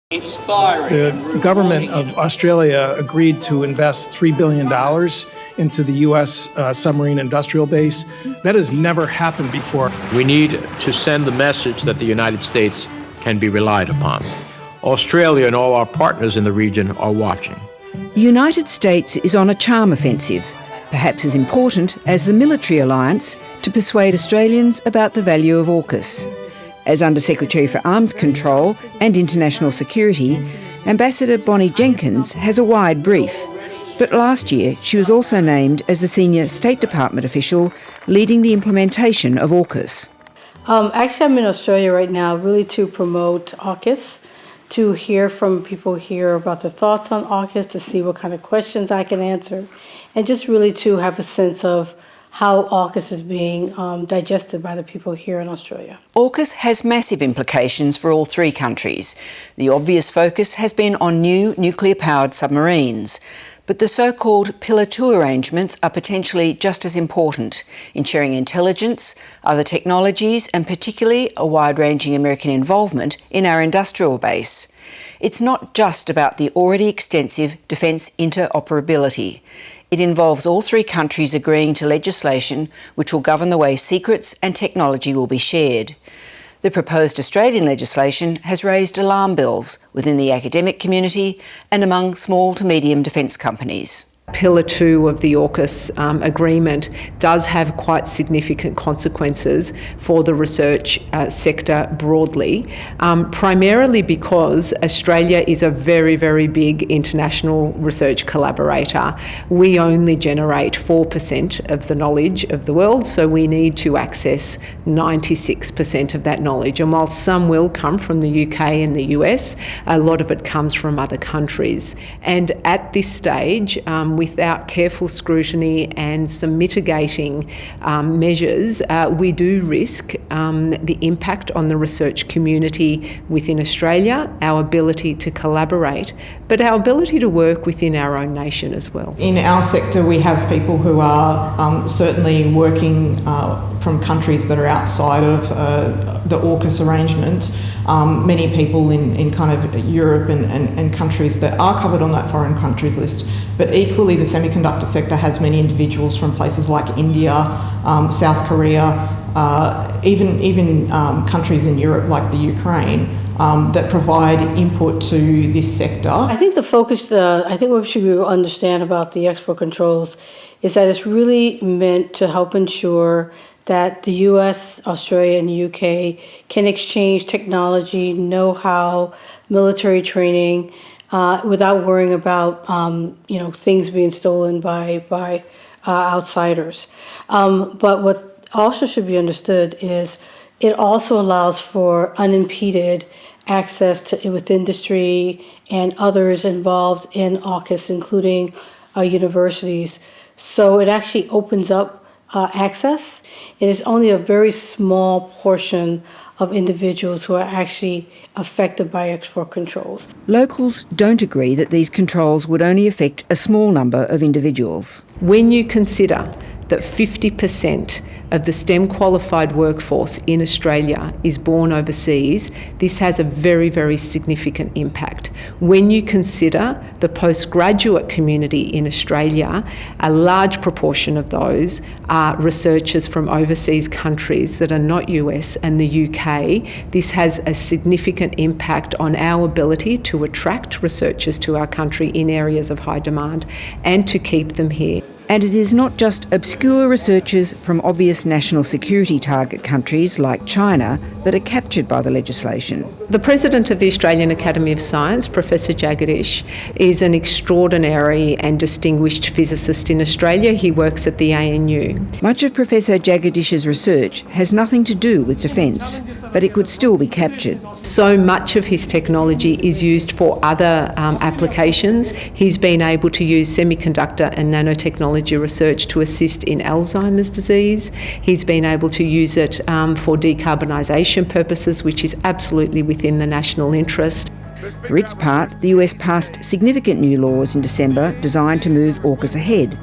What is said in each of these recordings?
The government of Australia agreed to invest $3 billion into the U.S. Submarine industrial base. That has never happened before. We need to send the message that the United States can be relied upon. Australia and all our partners in the region are watching. The United States is on a charm offensive, perhaps as important as the military alliance, to persuade Australians about the value of AUKUS. As Under-Secretary for Arms Control and International Security, Ambassador Bonnie Jenkins has a wide brief. But last year, she was also named as the senior State Department official leading the implementation of AUKUS. Actually, I'm in Australia right now really to promote AUKUS, to hear from people here about their thoughts on AUKUS, to see what kind of questions I can answer, and just really to have a sense of how AUKUS is being digested by the people here in Australia. AUKUS has massive implications for all three countries. The obvious focus has been on new nuclear-powered submarines. But the so-called Pillar 2 arrangements are potentially just as important in sharing intelligence, other technologies, and particularly a wide-ranging American involvement in our industrial base. It's not just about the already extensive defence interoperability. It involves all three countries agreeing to legislation which will govern the way secrets and technology will be shared. The proposed Australian legislation has raised alarm bells within the academic community and among small to medium defence companies. Pillar 2 of the AUKUS agreement does have quite significant consequences for the research sector broadly, primarily because Australia is a very, very big international research collaborator. We only generate 4% of the knowledge of the world, so we need to access 96% of that knowledge. And while some will come from the UK and the US, a lot of it comes from other countries. And at this stage, without careful scrutiny and some mitigating measures, we do risk the impact on the research community within Australia, our ability to collaborate, but our ability to work within our own nation as well. In our sector, we have people who are certainly working from countries that are outside of the AUKUS arrangement. Many people in kind of Europe and countries that are covered on that foreign countries list. But equally, the semiconductor sector has many individuals from places like India, South Korea, even countries in Europe like the Ukraine, that provide input to this sector. I think the focus, I think what we should understand about the export controls is that it's really meant to help ensure that the US, Australia, and the UK can exchange technology, know-how, military training, without worrying about things being stolen by outsiders. But what also should be understood is it also allows for unimpeded access with industry and others involved in AUKUS, including universities. So it actually opens up access. It is only a very small portion of individuals who are actually affected by export controls. Locals don't agree that these controls would only affect a small number of individuals. When you consider that 50% of the STEM qualified workforce in Australia is born overseas, this has a very, very significant impact. When you consider the postgraduate community in Australia, a large proportion of those are researchers from overseas countries that are not US and the UK. This has a significant impact on our ability to attract researchers to our country in areas of high demand and to keep them here. And it is not just obscure researchers from obvious national security target countries like China that are captured by the legislation. The President of the Australian Academy of Science, Professor Jagadish, is an extraordinary and distinguished physicist in Australia. He works at the ANU. Much of Professor Jagadish's research has nothing to do with defence, but it could still be captured. So much of his technology is used for other applications. He's been able to use semiconductor and nanotechnology research to assist in Alzheimer's disease. He's been able to use it for decarbonisation purposes, which is absolutely within the national interest. For its part, the US passed significant new laws in December designed to move AUKUS ahead.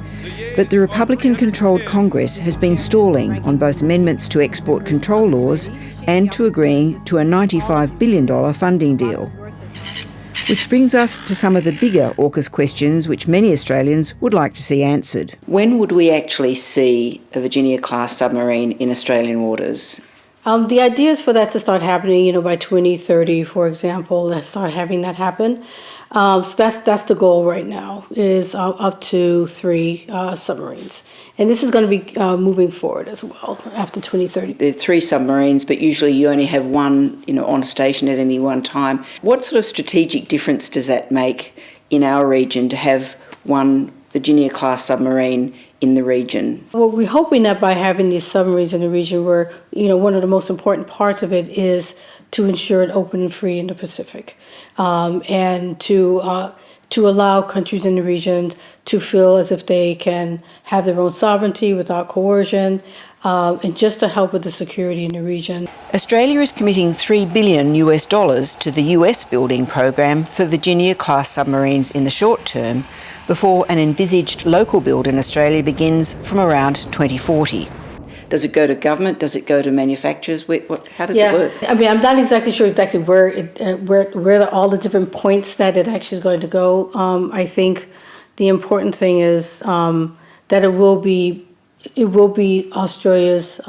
But the Republican-controlled Congress has been stalling on both amendments to export control laws and to agreeing to a $95 billion funding deal. Which brings us to some of the bigger AUKUS questions which many Australians would like to see answered. When would we actually see a Virginia-class submarine in Australian waters? The idea is for that to start happening, by 2030, for example, let's start having that happen. So that's the goal right now, is up to 3 submarines. And this is going to be moving forward as well after 2030. There are 3 submarines, but usually you only have one, on station at any one time. What sort of strategic difference does that make in our region to have one Virginia-class submarine in the region? Well, we're hoping that by having these submarines in the region where, one of the most important parts of it is to ensure it open and free in the Pacific, and to allow countries in the region to feel as if they can have their own sovereignty without coercion, and just to help with the security in the region. Australia is committing $3 billion to the US building program for Virginia-class submarines in the short term, before an envisaged local build in Australia begins from around 2040. Does it go to government? Does it go to manufacturers? How does it work? I mean, I'm not exactly sure where all the different points that it actually is going to go. I think the important thing is that it will be Australia's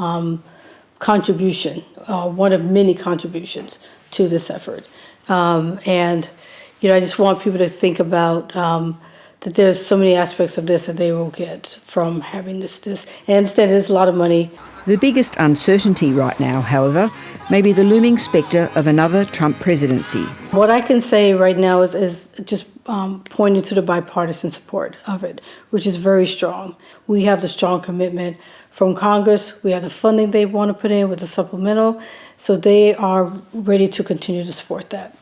contribution, one of many contributions to this effort. And I just want people to think about that there's so many aspects of this that they will get from having this. And instead, it's a lot of money. The biggest uncertainty right now, however, may be the looming spectre of another Trump presidency. What I can say right now is just pointing to the bipartisan support of it, which is very strong. We have the strong commitment from Congress. We have the funding they want to put in with the supplemental. So they are ready to continue to support that.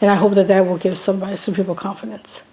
And I hope that will give some people confidence.